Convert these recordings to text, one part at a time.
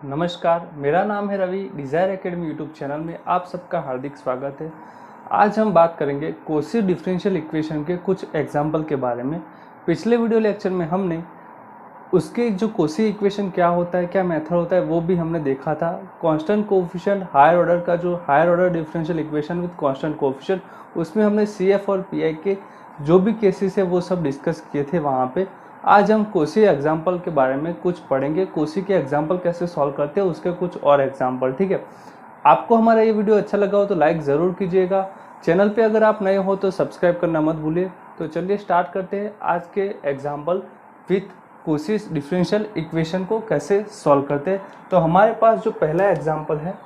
नमस्कार, मेरा नाम है Ravi. Desire academy YouTube channel में आप सबका हार्दिक स्वागत है। आज हम बात करेंगे कोशी डिफरेंशियल इक्वेशन के कुछ एग्जाम्पल के बारे में। पिछले वीडियो लेक्चर में हमने उसके जो कोशी इक्वेशन क्या होता है, क्या मेथड होता है, वो भी हमने देखा था। कांस्टेंट कोएफिशिएंट हायर ऑर्डर का जो higher order differential equation with constant coefficient, उसमें हमने CF और PI के जो भी केसेस है वो सब डिस्कस किए थे वहाँ पे। आज हम कोशी एग्जाम्पल के बारे में कुछ पढ़ेंगे। कोशी के एग्जाम्पल कैसे सॉल्व करते हैं उसके कुछ और एग्जाम्पल, ठीक है। आपको हमारा ये वीडियो अच्छा लगा हो तो लाइक ज़रूर कीजिएगा। चैनल पे अगर आप नए हो तो सब्सक्राइब करना मत भूलिए। तो चलिए स्टार्ट करते हैं आज के example with Cauchy differential equation को कैसे सॉल्व करते हैं। तो हमारे पास जो पहला एग्जाम्पल है,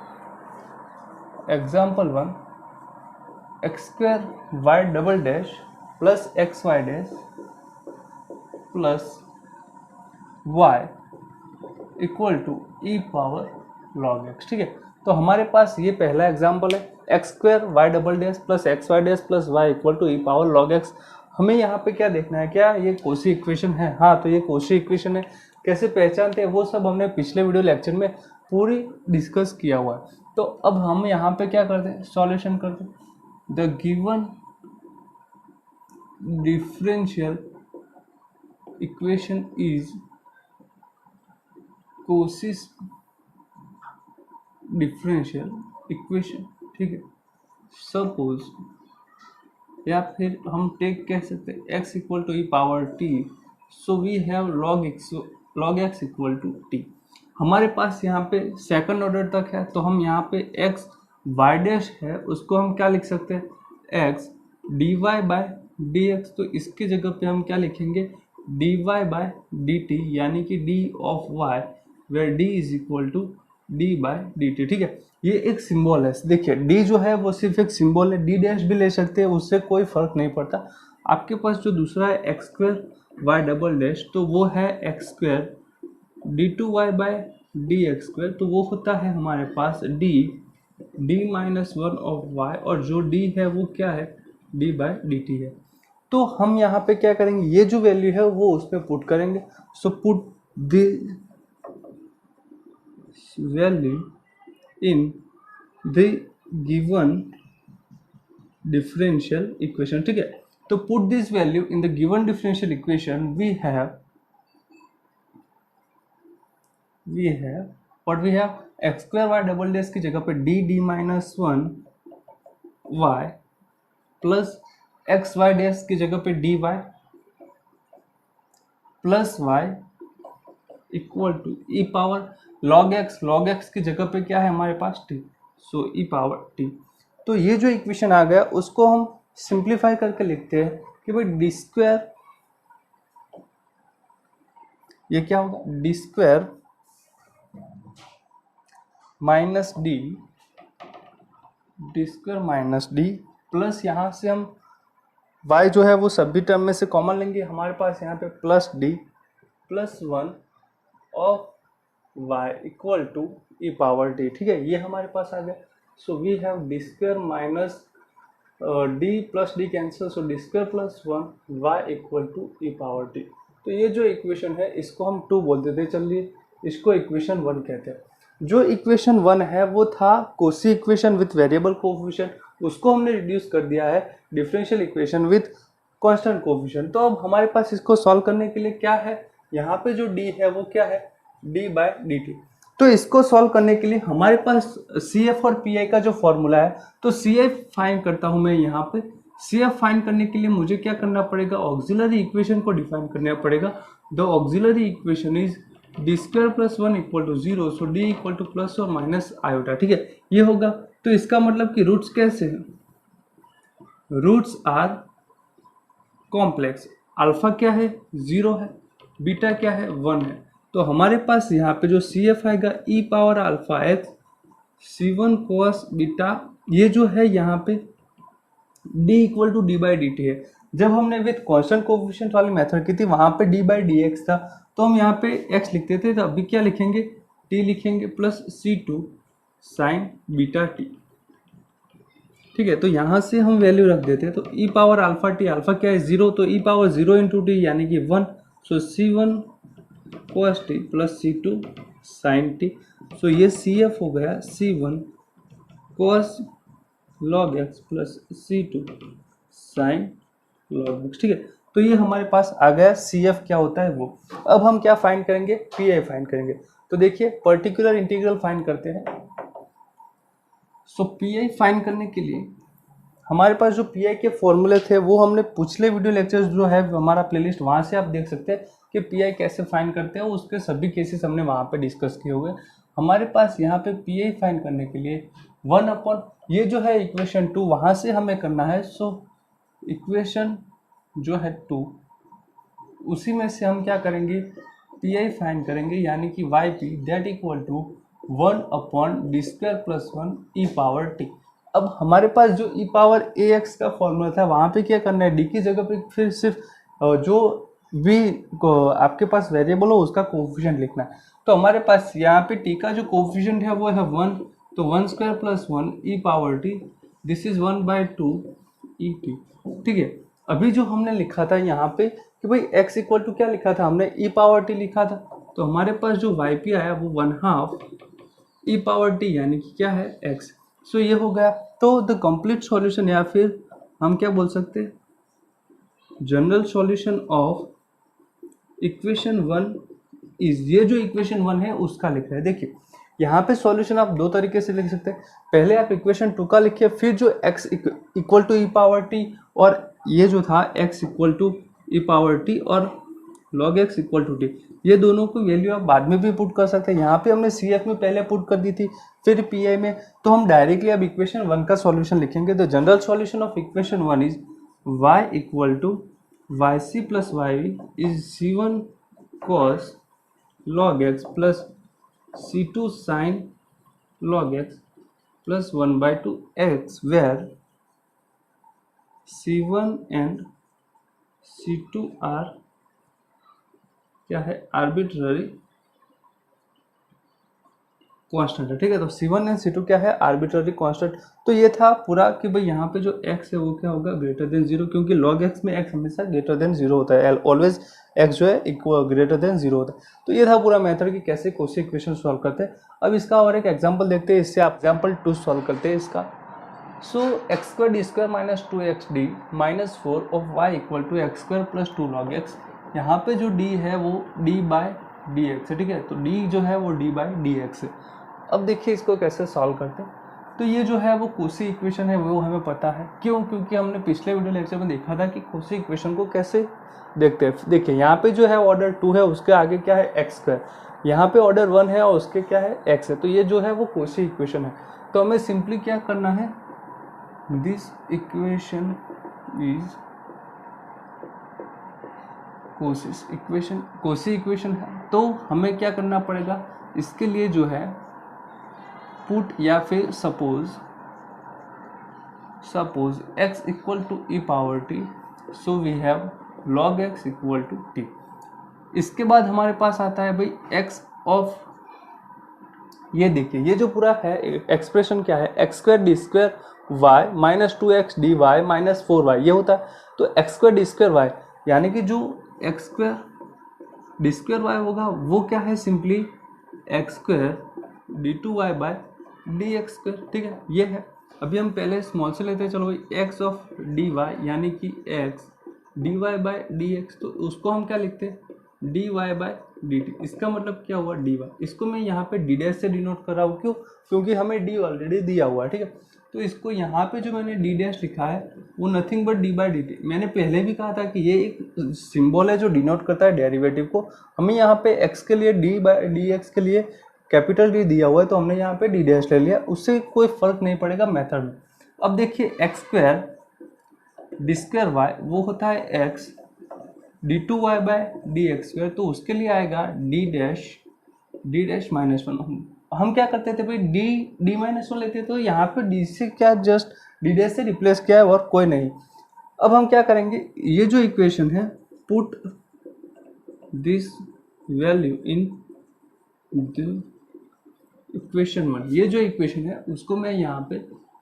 example 1, x² y plus xy plus y equal to e power log x, ठीक है। तो हमारे पास ये पहला एग्जाम्पल है, x² y plus xy plus y equal to e power log x। हमें यहाँ पे क्या देखना है, क्या ये कोशी इक्वेशन है? हाँ, तो ये कोशी इक्वेशन है। कैसे पहचानते हैं वो सब हमने पिछले वीडियो लेक्चर में पूरी डिस्कस किया हुआ है। तो अब हम यहाँ पे क्या करते हैं, सॉल्यूशन करते हैं। The given differential equation is Cauchy's differential equation, ठीक है। सपोज, या फिर हम टेक कह सकते हैं x equal to e power t, so we have log x equal to t. हमारे पास यहाँ पे सेकंड ऑर्डर तक है, तो हम यहाँ पे x y डैश है उसको हम क्या लिख सकते हैं, x dy by d x. तो इसकी जगह पे हम क्या लिखेंगे, dy बाय डी टी, यानी कि d of y where d is equal to d by d t, ठीक है। ये एक सिंबल है। देखिए d जो है वो सिर्फ एक सिंबल है, d डैश भी ले सकते हैं, उससे कोई फर्क नहीं पड़ता। आपके पास जो दूसरा है x² y तो वो है x² d2y बाय dx², तो वो होता है हमारे पास d माइनस 1 ऑफ y, और जो d है वो क्या है, d बाय dt है। तो हम यहाँ पे क्या करेंगे, ये जो वैल्यू है वो उसमें पुट करेंगे। So put the value in the given differential equation, ठीक है। तो put this value in the given differential equation, we have what we have x² y की जगह पे d minus 1 y plus xy dash की जगह पे dy plus y equal to e power log x की जगह पे क्या है हमारे पास t, so e power t। तो ये जो इक्वेशन आ गया उसको हम सिंप्लीफाई करके लिखते हैं कि भाई d², ये क्या होगा, d² माइनस d प्लस यहाँ से हम y जो है वो सभी टर्म में से कॉमन लेंगे। हमारे पास यहाँ पे plus d plus 1 of y equal to e power t, ठीक है। ये हमारे पास आ गया। So we have d² minus d plus d cancel, so d² plus 1 y equal to e power t। तो ये जो इक्वेशन है इसको हम 2 बोल देते हैं, चलिए इसको इक्वेशन 1 कहते हैं। जो इक्वेशन 1 है वो था Cauchy equation with variable coefficient, उसको हमने रिड्यूस कर दिया है differential equation with constant coefficient. तो अब हमारे पास इसको सॉल्व करने के लिए क्या है, यहाँ पे जो d है वो क्या है, d बाय डी टी। तो इसको सॉल्व करने के लिए हमारे पास CF और PI का जो फॉर्मूला है, तो CF फाइंड करता हूँ मैं यहाँ पे। CF फाइंड करने के लिए मुझे क्या करना पड़ेगा, ऑक्सिलरी इक्वेशन को डिफाइन करना पड़ेगा। The auxiliary equation is d² plus 1 equal to 0, so d equal to plus और माइनस आयोटा, ठीक है। ये होगा। तो इसका मतलब कि रूट्स कैसे हैं, रूट्स आर कॉम्प्लेक्स। अल्फा क्या है, 0 है, बीटा क्या है, 1 है। तो हमारे पास यहाँ पे जो CF आएगा e power alpha x c1 cos beta, ये जो है यहाँ पे d equal to d by d t है। जब हमने विथ कांस्टेंट कोएफिशिएंट वाली मेथड की थी वहाँ पे d बाई डी एक्स था, तो हम यहाँ पे x लिखते थे, तो अभी क्या लिखेंगे, t लिखेंगे plus c2 sign beta t, ठीक है। तो यहाँ से हम वैल्यू रख देते हैं। तो e power alpha T, alpha क्या है, 0, तो e पावर 0 इंटू टी यानी कि 1, so c1 cos t plus c2 sine t. So ये सी एफ हो गया C1 cos log x plus C2 sine log x. ठीक है, तो ये हमारे पास आ गया सी एफ क्या होता है वो। अब हम क्या फाइंड करेंगे, पी आई फाइंड करेंगे। तो देखिए पर्टिकुलर इंटीग्रल फाइंड करते हैं। सो पी आई फाइंड करने के लिए हमारे पास जो पी आई के फॉर्मूले थे वो हमने पिछले वीडियो लेक्चर्स जो है हमारा प्लेलिस्ट, वहाँ से आप देख सकते हैं कि पी आई कैसे फाइंड करते हैं, उसके सभी केसेस हमने वहाँ पे डिस्कस किए हुए। हमारे पास यहाँ पे पी आई फाइंड करने के लिए 1 ये जो है इक्वेशन 2 वहाँ से हमें करना है। सो इक्वेशन जो है 2 उसी में से हम क्या करेंगे, पी आई फाइंड करेंगे, यानी कि y p that equal to 1/d² + 1 e power t. अब हमारे पास जो e पावर ए एक्स का फॉर्मूला था वहाँ पे क्या करना है, डी की जगह पे फिर सिर्फ जो भी आपके पास वेरिएबल हो उसका कोफिशिएंट लिखना है। तो हमारे पास यहाँ पे टी का जो कोफिशिएंट है वो है 1, तो 1² + 1 e power T, this is 1/2 E T. ठीक है, अभी जो हमने लिखा था यहाँ पे कि भाई x इक्वल टू क्या लिखा था हमने, e पावर टी लिखा था। तो हमारे पास जो वाई पी आया वो 1/2 e पावर टी यानी कि क्या है x। सो ये हो गया। तो द कंप्लीट सॉल्यूशन या फिर हम क्या बोल सकते हैं, general solution of equation 1 is, ये जो इक्वेशन 1 है उसका लिख रहे हैं। देखिए यहाँ पे सॉल्यूशन आप दो तरीके से लिख सकते हैं। पहले आप इक्वेशन 2 का लिखिए, फिर जो x equal to e power t और ये जो था x equal to e power t और log x equal to t, ये दोनों को वैल्यू आप बाद में भी पुट कर सकते हैं। यहाँ पे हमने सी एफ में पहले पुट कर दी थी, फिर पी आई में, तो हम डायरेक्टली अब इक्वेशन 1 का सॉल्यूशन लिखेंगे। The general solution of equation 1 is y equal to y c plus y is C1 cos log x plus C2 sin log x plus 1/2 x, where C1 and C2 are क्या है, arbitrary constant है। ठीक है, तो C1 and C2 क्या है, arbitrary constant. तो ये था पूरा कि भाई यहाँ पे जो x है वो क्या होगा, ग्रेटर देन 0, क्योंकि log x में x हमेशा ग्रेटर देन 0 होता है, ऑलवेज x जो है इक्वल ग्रेटर देन 0 होता है। तो ये था पूरा मेथड कि कैसे कोशी इक्वेशन सॉल्व करते हैं। अब इसका और एक एग्जाम्पल देखते हैं, इससे आप एग्जाम्पल 2 सॉल्व करते हैं इसका। So x² d² - 2xd - 4 of y equal to x² + 2 log x। यहाँ पे जो d है वो d/dx है। ठीक है, तो d जो है वो d/dx है। अब देखिए इसको कैसे सॉल्व करते हैं। तो ये जो है वो कोशी इक्वेशन है, वो हमें पता है। क्यों? क्योंकि हमने पिछले वीडियो लेक्चर में देखा था कि कोशी इक्वेशन को कैसे देखते हैं। देखिए यहाँ पे जो है ऑर्डर 2 है, उसके आगे क्या है x², यहाँ पे ऑर्डर 1 है और उसके क्या है x है। तो ये जो है वो कोशी इक्वेशन है। तो हमें सिंपली क्या करना है, this equation is Cauchy equation है। तो हमें क्या करना पड़ेगा, इसके लिए जो है पुट या फिर suppose x equal to e power t, so we have log x equal to t. इसके बाद हमारे पास आता है भाई x ऑफ, ये देखिए ये जो पूरा है एक्सप्रेशन क्या है, x² d² y - 2x dy - 4y ये होता है। तो x² d² y यानी कि जो x² d² y होगा वो क्या है, सिंपली x² d2y/dx²। ठीक है, ये है। अभी हम पहले स्मॉल से लेते हैं, चलो भाई x ऑफ dy यानी कि x dy/dx, तो उसको हम क्या लिखते हैं, dy/dt। इसका मतलब क्या हुआ, dy। इसको मैं यहाँ पे d' से डिनोट कर रहा हूँ, क्यों? क्योंकि हमें d ऑलरेडी दिया हुआ है। ठीक है, तो इसको यहाँ पे जो मैंने d' लिखा है वो नथिंग बट d/dt। मैंने पहले भी कहा था कि ये एक सिंबल है जो डिनोट करता है डेरिवेटिव को। हमें यहाँ पे x के लिए d/dx के लिए कैपिटल D दिया हुआ है, तो हमने यहाँ पे d' ले लिया, उससे कोई फर्क नहीं पड़ेगा मेथड में। अब देखिए x² d² y वो होता है x d2y/dx², तो उसके लिए आएगा d' -1। हम क्या करते थे भाई, d-1 लेते, तो यहाँ पे d से क्या जस्ट d' से रिप्लेस किया है और कोई नहीं। अब हम क्या करेंगे, ये जो इक्वेशन है, put this value in the equation 1। ये जो इक्वेशन है उसको मैं यहाँ पे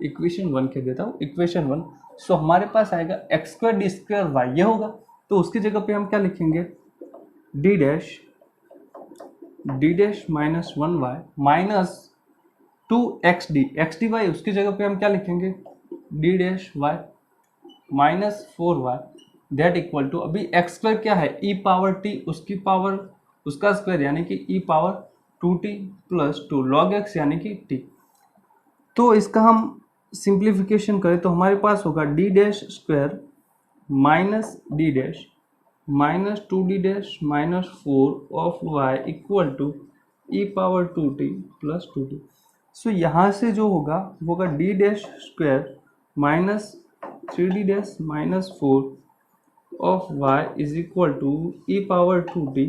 इक्वेशन 1 कह देता हूँ, इक्वेशन 1। सो हमारे पास आएगा x² d² y ये होगा। तो उसकी जगह पे हम क्या लिखेंगे, d' d dash minus 1y minus 2xd उसकी जगह पे हम क्या लिखेंगे, d dash y minus 4y that equal to, अभी एक्स स्क्वायर क्या है, ई पावर टी उसकी पावर उसका स्क्वायर यानी कि e power 2t plus 2 log x यानी कि t। तो इसका हम सिंप्लीफिकेशन करें तो हमारे पास होगा D dash square minus D dash minus 2d dash minus 4 of y equal to e power 2t plus 2t। So यहाँ से जो होगा वो होगा D dash square minus 3d dash minus 4 of y is equal to e power 2t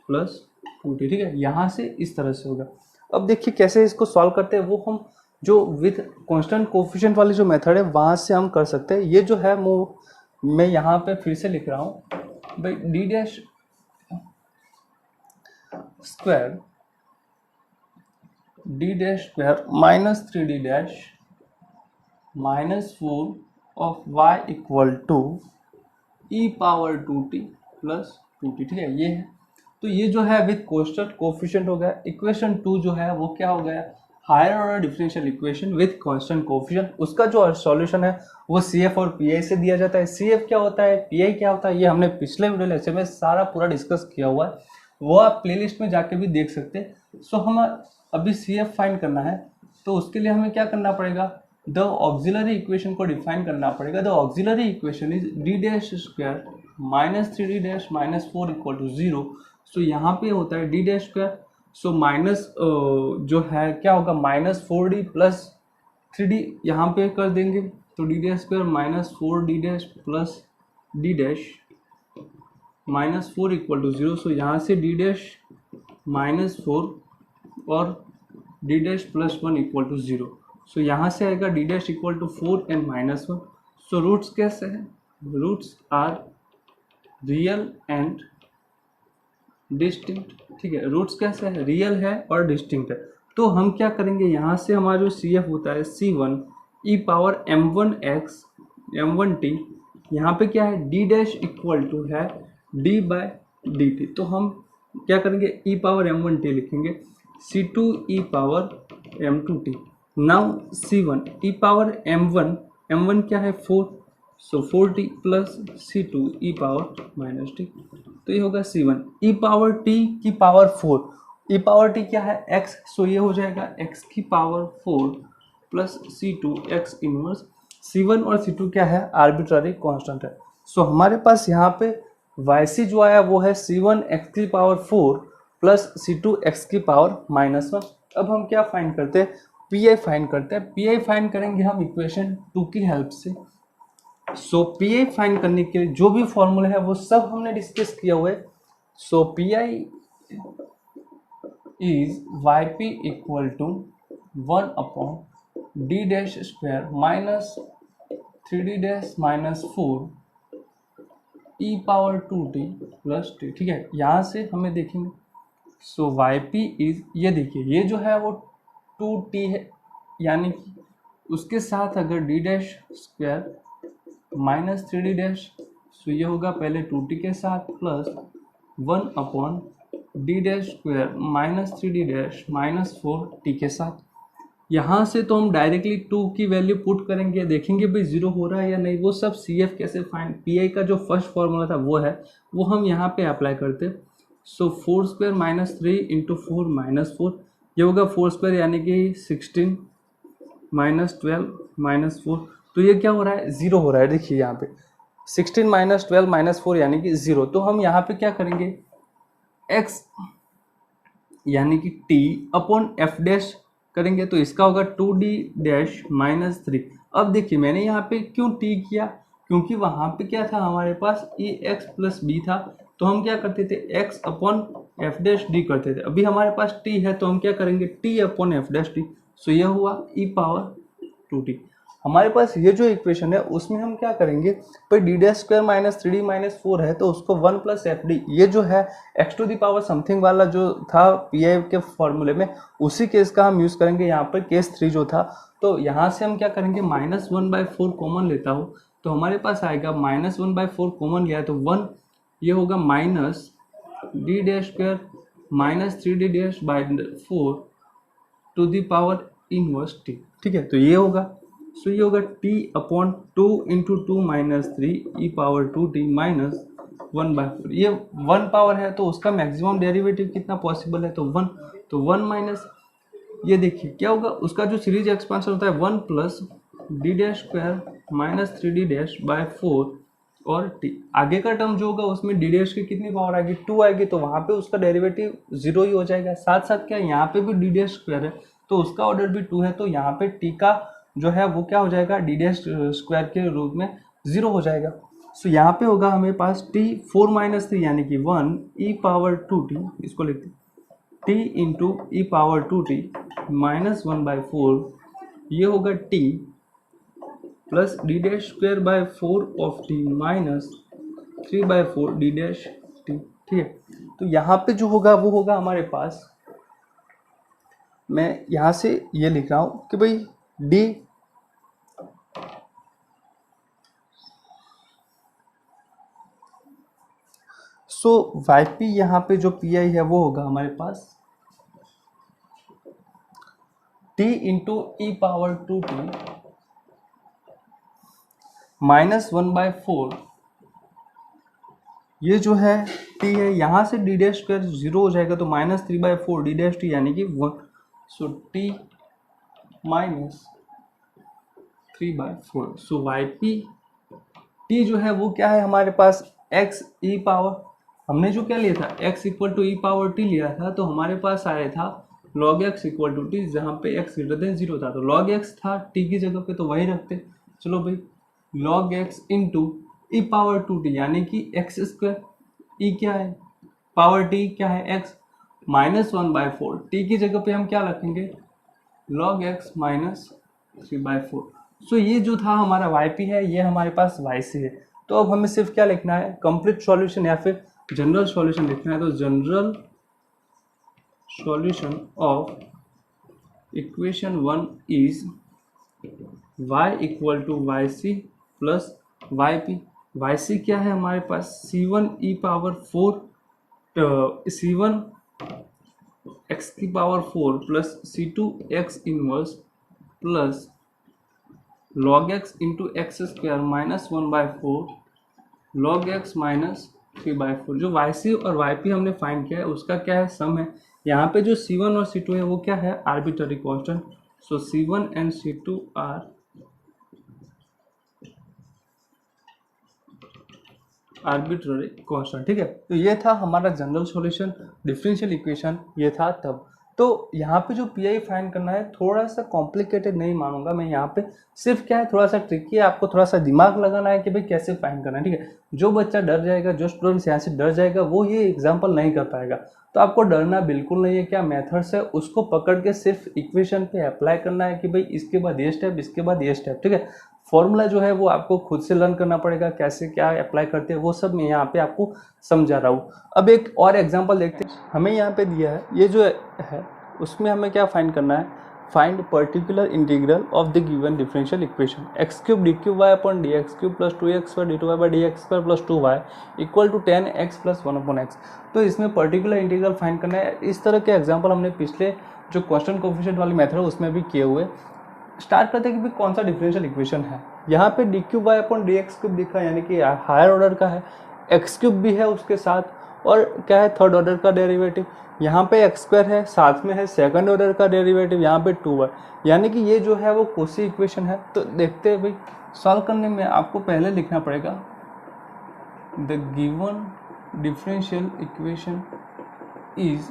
plus 2t। ठीक है, यहाँ से इस तरह से होगा। अब देखिए कैसे इसको सॉल्व करते हैं, वो हम जो विथ कांस्टेंट कोफिशिएंट वाली जो मेथड है वहाँ से हम कर सकते हैं। ये जो है वो मैं यहाँ पे फिर से लिख रहा हूँ भाई, D dash square minus 3d dash minus 4 of y equal to e power 2t plus 2t। ठीक है, ये है। तो ये जो है विथ कांस्टेंट कोफिशिएंट हो गया। इक्वेशन 2 जो है वो क्या हो गया, higher order differential equation with constant coefficient. उसका जो सॉल्यूशन है वो CF और PI से दिया जाता है। CF क्या होता है, PI क्या होता है, ये हमने पिछले वीडियो लेक्चर में सारा पूरा डिस्कस किया हुआ है, वो आप प्लेलिस्ट में जाके भी देख सकते हैं। सो हम अभी CF फाइंड करना है तो उसके लिए हमें क्या करना पड़ेगा, द ऑक्सिलरी इक्वेशन को डिफाइन करना पड़ेगा। The auxiliary equation is D dash square minus 3d dash minus 4 equal to 0। So यहाँ पे होता है D dash square, so minus जो है क्या होगा माइनस 4d प्लस 3d यहाँ पे कर देंगे तो D dash square minus 4d dash plus D dash minus 4 equal to 0। So यहाँ से डी डैश माइनस 4 और D dash plus 1 equal to 0। So यहाँ से आएगा D dash equal to 4 and minus 1। So roots कैसे हैं, roots are real and distinct. ठीक है, रूट्स कैसे है, रियल है और डिस्टिंक्ट है। तो हम क्या करेंगे, यहाँ से हमारा जो CF होता है C1 e power m1x m1t, यहाँ पे क्या है d डैश इक्वल टू है d बाय dt। तो हम क्या करेंगे, ई पावर m1t लिखेंगे, C2 ई power m2t। Now C1 e power m1 क्या है 4, सो 4t प्लस C2 ई पावर माइनस t। तो ये होगा C1 ई पावर t की पावर 4, ई पावर t क्या है x, सो ये हो जाएगा x की power 4 plus C2 x inverse. C1 और C2 क्या है, आर्बिट्ररी कांस्टेंट है। सो हमारे पास यहाँ पे YC जो आया वो है C1 x की पावर 4 प्लस C2 x की पावर माइनस 1। अब हम क्या फाइंड करते हैं, PI फाइंड करते हैं। PI फाइंड करेंगे हम इक्वेशन 2 की हेल्प से। सो PI फाइंड करने के लिए जो भी फॉर्मूला है वो सब हमने डिस्कस किया हुआ है। So PI is YP equal to 1 upon D dash square minus 3d dash minus 4 e power 2t plus t। ठीक है, यहाँ से हमें देखेंगे सो YP इज, ये देखिए ये जो है वो 2t है, यानी कि उसके साथ अगर d dash square minus 3d dash, so ये होगा पहले 2t के साथ plus 1 upon D dash square minus 3d dash minus 4t के साथ। यहाँ से तो हम डायरेक्टली 2 की वैल्यू पुट करेंगे, देखेंगे भाई 0 हो रहा है या नहीं। वो सब CF कैसे फाइंड, PI का जो फर्स्ट फॉर्मूला था वो है, वो हम यहाँ पे अप्लाई करते। सो 4 स्क्वायर माइनस 3 इंटू 4 माइनस 4, ये होगा 4 स्क्वायर यानी कि 16 माइनस 12 माइनस 4। तो ये क्या हो रहा है, 0 हो रहा है। देखिए यहाँ पे 16 माइनस 12 माइनस 4 यानी कि 0। तो हम यहाँ पे क्या करेंगे, x यानी कि t अपॉन f डैश करेंगे, तो इसका होगा 2d डैश माइनस 3। अब देखिए मैंने यहाँ पे क्यों t किया, क्योंकि वहाँ पे क्या था हमारे पास ax प्लस b था, तो हम क्या करते थे x upon f dash d करते थे। अभी हमारे पास t है तो हम क्या करेंगे t upon f dash d। सो यह हुआ e पावर 2t। हमारे पास ये जो इक्वेशन है उसमें हम क्या करेंगे, पर D dash square minus 3d minus 4 है तो उसको 1 प्लस एफ डी, ये जो है x to the power something वाला जो था PI के फॉर्मूले में, उसी केस का हम यूज़ करेंगे यहाँ पर केस 3 जो था। तो यहाँ से हम क्या करेंगे, माइनस 1/4 कॉमन लेता हूँ तो हमारे पास आएगा -1/4 कॉमन लिया तो 1, ये होगा minus D dash square minus 3d dash by 4 to the power inverse t. ठीक है, तो ये होगा, सो ये होगा t upon 2 into 2 minus 3 e power 2t minus 1/4। ये 1 पावर है तो उसका मैक्सिमम डेरिवेटिव कितना पॉसिबल है, तो 1, तो 1 माइनस, ये देखिए क्या होगा, उसका जो सीरीज एक्सपेंशन होता है 1 plus D dash square minus 3d dash by 4 और t, आगे का टर्म जो होगा उसमें डी डैश की कितनी पावर आएगी, 2 आएगी, तो वहाँ पे उसका डेरिवेटिव 0 ही हो जाएगा। साथ साथ क्या यहाँ पे भी डी डैश स्क्वायर है तो उसका ऑर्डर भी 2 है, तो यहाँ पे t का जो है वो क्या हो जाएगा, डी डैश स्क्वायर के रूप में 0 हो जाएगा। सो यहाँ पे होगा हमें पास t 4 माइनस 3 यानी कि 1 ई पावर 2t, इसको लिखते t इंटू ई पावर 2t माइनस 1/4, ये होगा t plus D dash square by 4 of T minus 3/4 D dash T. ठीक है, तो यहाँ पे जो होगा वो होगा हमारे पास, मैं यहाँ से ये लिख रहा हूँ कि भाई डी, सो वाई पी यहाँ पे जो पी आई है वो होगा हमारे पास टी इंटू ई पावर 2t माइनस 1/4, ये जो है t है, यहाँ से डी डैश स्क्वायर 0 हो जाएगा तो माइनस 3/4 डी डैश टी यानी कि 1, सो t माइनस 3/4। सो वाई पी टी जो है वो क्या है हमारे पास x ई पावर, हमने जो क्या लिया था x equal to e power t लिया था, तो हमारे पास आया था log x equal to t, जहाँ पे x ग्रेटर देन 0 था, तो log x था t की जगह पे तो वही रखते। चलो भाई log x इंटू ई पावर 2t यानी कि एक्स स्क्वायर, ई क्या है पावर t क्या है x, माइनस 1/4, t की जगह पे हम क्या रखेंगे log x माइनस 3/4। सो ये जो था हमारा yp है, ये हमारे पास yc है। तो अब हमें सिर्फ क्या लिखना है, कंप्लीट सॉल्यूशन या फिर जनरल सॉल्यूशन लिखना है, तो general solution of equation 1 is y equal to yc plus yp। yc क्या है हमारे पास c1 e power 4, c1 x की power 4 plus c2 x inverse plus log x into x square minus 1/4 log x minus 3/4। जो yc और yp हमने find किया है उसका क्या है, सम है। यहाँ पे जो c1 और c2 है वो क्या है, arbitrary constant, so c1 and c2 are arbitrary constant. ठीक है, तो ये था हमारा जनरल सॉल्यूशन डिफरेंशियल इक्वेशन, ये था तब। तो यहाँ पे जो पी आई फाइंड करना है थोड़ा सा कॉम्प्लिकेटेड नहीं मानूंगा मैं, यहाँ पे सिर्फ क्या है थोड़ा सा ट्रिकी है, आपको थोड़ा सा दिमाग लगाना है कि भाई कैसे फाइंड करना है। ठीक है, जो बच्चा डर जाएगा, जो स्टूडेंट यहाँ से डर जाएगा वो ये एग्जाम्पल नहीं कर पाएगा, तो आपको डरना बिल्कुल नहीं है। क्या मेथड्स है उसको पकड़ के सिर्फ इक्वेशन पे अप्लाई करना है कि भाई इसके बाद ये स्टेप, इसके बाद ये स्टेप। ठीक है, फॉर्मूला जो है वो आपको खुद से लर्न करना पड़ेगा, कैसे क्या अप्लाई करते हैं वो सब मैं यहाँ पे आपको समझा रहा हूँ। अब एक और एग्जांपल देखते हैं, हमें यहाँ पे दिया है ये जो है उसमें हमें क्या फाइंड करना है, find particular integral of the given differential equation x cube d cube y upon d x cube plus 2x square d two y by d x square plus 2y equal to 10x plus 1/x। तो इसमें particular integral find करना है। इस तरह के example हमने पिछले जो क्वेश्चन कोफिशिएंट वाली मेथड है उसमें भी किए हुए। स्टार्ट करते हैं कि कौन सा डिफरेंशियल इक्वेशन है। यहाँ पे d cube y upon d x cube दिखा यानी कि हायर ऑर्डर का है, एक्स क्यूब भी है उसके साथ, और क्या है थर्ड ऑर्डर का डेरिवेटिव। यहाँ पे एक्स स्क्वायर है, साथ में है सेकंड ऑर्डर का डेरिवेटिव यहाँ पे 2y, यानी कि ये जो है वो कोशी इक्वेशन है। तो देखते हैं भाई, सॉल्व करने में आपको पहले लिखना पड़ेगा the given differential equation is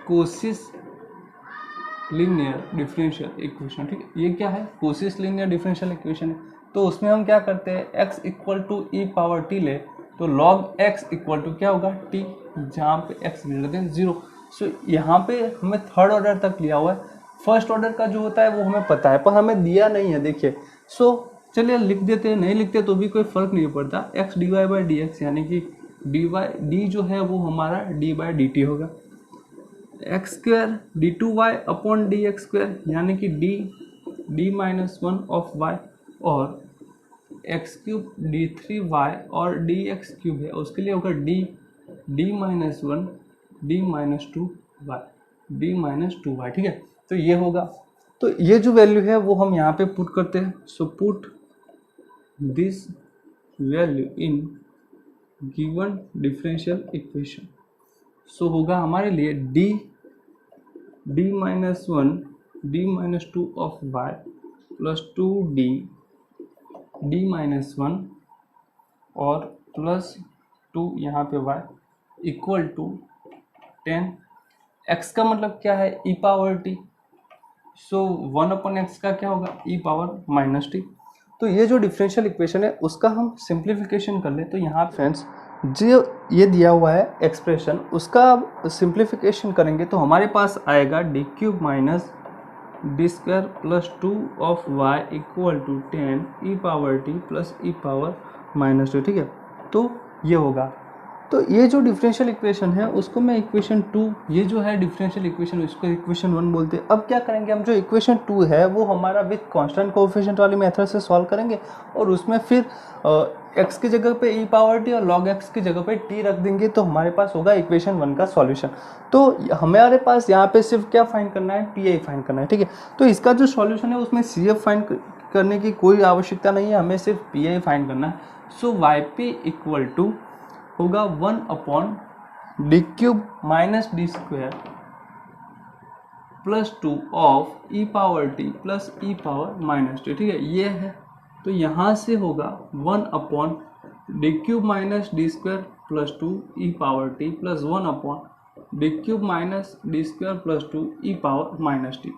कोशिश लीनियर डिफरेंशियल इक्वेशन। ठीक है, ये क्या है, कोशिश लीनियर डिफरेंशियल इक्वेशन है। तो उसमें हम क्या करते हैं, x equal to e power t ले तो log x इक्वल टू क्या होगा t, जहाँ पे x ग्रेटर देन 0। सो यहाँ पे हमें थर्ड ऑर्डर तक लिया हुआ है, फर्स्ट ऑर्डर का जो होता है वो हमें पता है पर हमें दिया नहीं है। देखिए, सो चलिए लिख देते हैं, नहीं लिखते तो भी कोई फर्क नहीं पड़ता। x dy by d x यानी कि डी जो है वो हमारा d बाई डी टी होगा, x square d two y upon d x square यानी कि डी माइनस 1 ऑफ वाई, और एक्स क्यूब डी 3y और डी एक्स क्यूब है उसके लिए होगा D minus one D minus two y D minus two y, ठीक है। तो ये होगा, तो ये जो वैल्यू है वो हम यहाँ पे पुट करते हैं। So put this value in given differential equation. So होगा हमारे लिए d minus one D minus two of y plus two d minus one और प्लस टू यहाँ पे वाई इक्वल टू 10। एक्स का मतलब क्या है, ई पावर टी। सो 1/x का क्या होगा, ई पावर माइनस टी। तो ये जो डिफरेंशियल इक्वेशन है उसका हम सिंप्लीफिकेशन कर ले तो यहाँ फ्रेंड्स जो ये दिया हुआ है एक्सप्रेशन उसका सिंप्लीफिकेशन करेंगे तो हमारे पास आएगा D cube minus D square plus two of y equal to 10 e power t plus e power minus two, ठीक है। तो ये होगा, तो ये जो डिफरेंशियल इक्वेशन है उसको मैं इक्वेशन 2, ये जो है डिफरेंशियल इक्वेशन उसको इक्वेशन 1 बोलते हैं। अब क्या करेंगे हम, जो इक्वेशन 2 है वो हमारा विथ कांस्टेंट कोएफिशिएंट वाली मेथड से सॉल्व करेंगे और उसमें फिर x की जगह पे ई पावर टी और log x की जगह पे t रख देंगे तो हमारे पास होगा इक्वेशन 1 का सॉल्यूशन। तो हमारे पास यहाँ पे सिर्फ क्या फाइंड करना है, pi फाइंड करना है, ठीक है। तो इसका जो सॉल्यूशन है उसमें cf फाइंड करने की कोई आवश्यकता नहीं है, हमें सिर्फ pi फाइंड करना है। सो yp इक्वल टू होगा 1 d cube minus D square plus 2 of e power t plus e power minus t, ठीक है, ये है। तो यहाँ से होगा 1 d cube minus D square plus 2 e power t plus 1 d cube minus D square plus 2 e power minus t.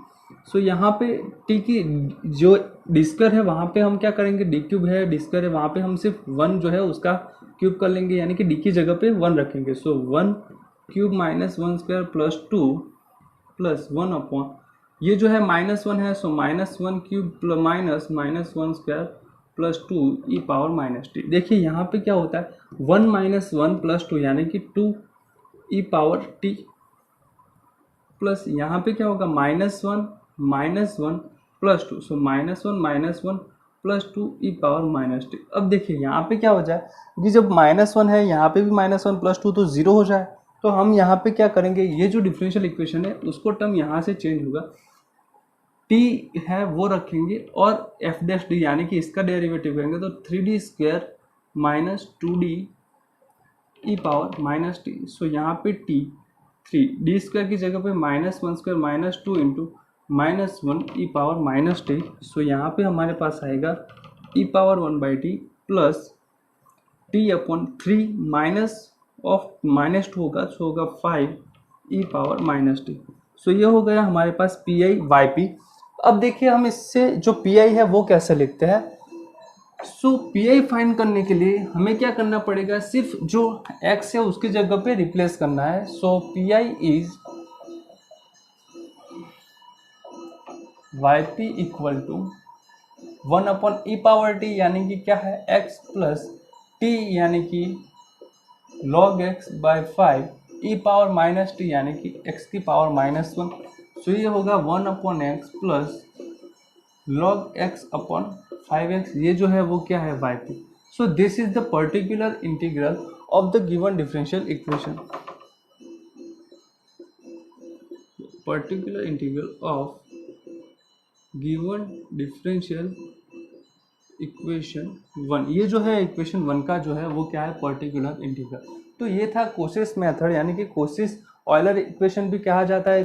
So यहाँ पे टी की जो डी स्क्वायर है वहाँ पे हम क्या करेंगे, डी क्यूब है डी स्क्वायर है वहाँ पे हम सिर्फ 1 जो है उसका क्यूब कर लेंगे, यानी कि डी की जगह पे 1 रखेंगे। सो 1 cube minus 1 square plus 2 plus 1 ये जो है -1 है, सो -1 cube minus -1 square plus 2 e power minus T. देखिए यहाँ पे क्या होता है 1 - 1 प्लस 2 यानी कि 2 ई पावर टी प्लस यहाँ पे क्या होगा -1 प्लस 2, सो -1 plus 2 e power minus T. अब देखिए यहाँ पे क्या हो जाए कि जब -1 है यहाँ पे भी -1 प्लस 2 तो 0 हो जाए। तो हम यहाँ पे क्या करेंगे, ये जो डिफरेंशियल इक्वेशन है उसको टर्म यहाँ से चेंज होगा, टी है वो रखेंगे और एफ डैश डी यानी कि इसका डेरिवेटिव करेंगे तो 3d स्क्वायर माइनस 2d ई पावर माइनस टी। सो यहाँ पे टी 3 डी स्क्वायर की जगह पे -1 square minus 2 into -1 e power minus t. So यहाँ पे हमारे पास आएगा e power 1/t plus t upon 3 minus of -2 होगा, सो होगा 5 e power minus t. So ये हो गया हमारे पास पी आई वाई पी। अब देखिए हम इससे जो पी आई है वो कैसे लिखते हैं। सो पी आई फाइंड करने के लिए हमें क्या करना पड़ेगा, सिर्फ जो x है उसकी जगह पे रिप्लेस करना है। So p i is y p equal to 1/e power t यानी कि क्या है x प्लस टी यानी कि log x by 5 e power minus t यानी कि x की पावर -1। सो ये होगा 1/x plus log x upon 5x, ये जो है वो क्या है yp। So this is the particular integral of the given differential equation, particular integral of given differential equation 1। ये जो है इक्वेशन 1 का जो है वो क्या है, पर्टिकुलर इंटीग्रल। तो ये था कोशिश मेथड, यानी कि कोशिश ऑयलर इक्वेशन भी कहा जाता है।